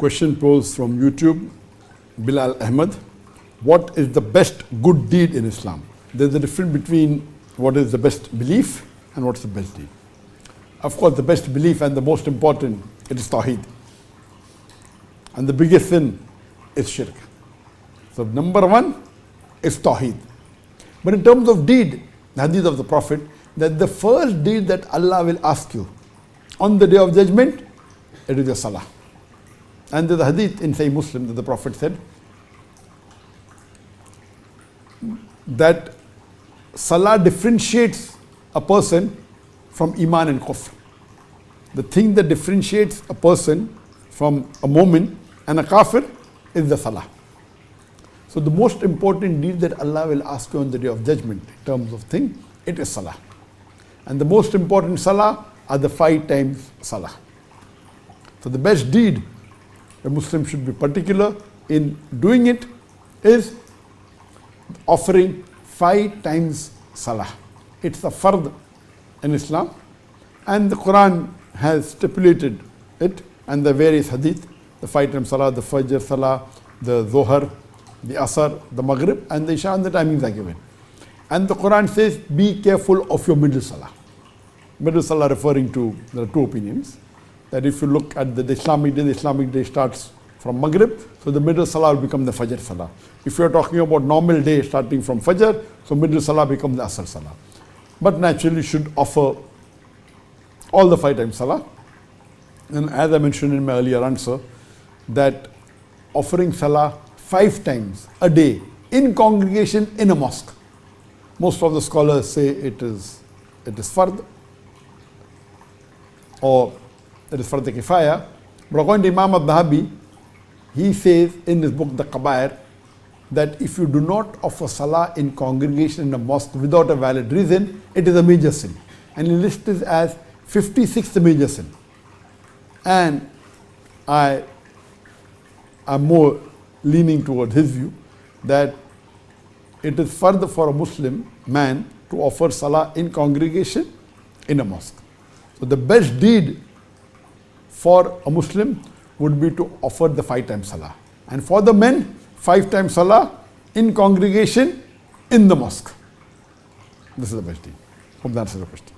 Question posed from YouTube, Bilal Ahmed. What is the best good deed in Islam? There's a difference between what is the best belief and what's the best deed. Of course, the best belief and the most important, it is Tawheed. And the biggest sin is Shirk. So number one is Tawheed. But in terms of deed, the hadith of the Prophet, that the first deed that Allah will ask you on the day of judgment, it is your salah. And there's a hadith in Sahih Muslim that the Prophet said that salah differentiates a person from iman and kufr. The thing that differentiates a person from a mu'min and a kafir is the salah. So the most important deed that Allah will ask you on the day of judgment in terms of thing, it is salah. And the most important salah are the 5 times salah. So the best deed a Muslim should be particular in doing it is offering 5 times salah. It's a fard in Islam, and the Quran has stipulated it, and the various hadith, the 5 times salah, the Fajr salah, the Zohar, the Asr, the Maghrib, and the Isha, and the timings are given. And the Quran says, be careful of your middle salah. Middle salah referring to, there are 2 opinions, that if you look at the Islamic day starts from Maghrib, so the middle salah will become the Fajr salah. If you are talking about normal day starting from Fajr, so middle salah becomes the Asr salah. But naturally you should offer all the 5 times salah. And as I mentioned in my earlier answer, that offering salah 5 times a day in congregation in a mosque. Most of the scholars say it is fard, or it is fard kifaya. But according to Imam al-Dhahabi, he says in his book The Kabair that if you do not offer salah in congregation in a mosque without a valid reason, it is a major sin. And he lists it as 56th major sin. And I am more leaning towards his view that it is further for a Muslim man to offer salah in congregation in a mosque. So the best deed for a Muslim would be to offer the 5 times salah. And for the men, 5 times salah in congregation in the mosque. This is the best deed. Hope that answers the question.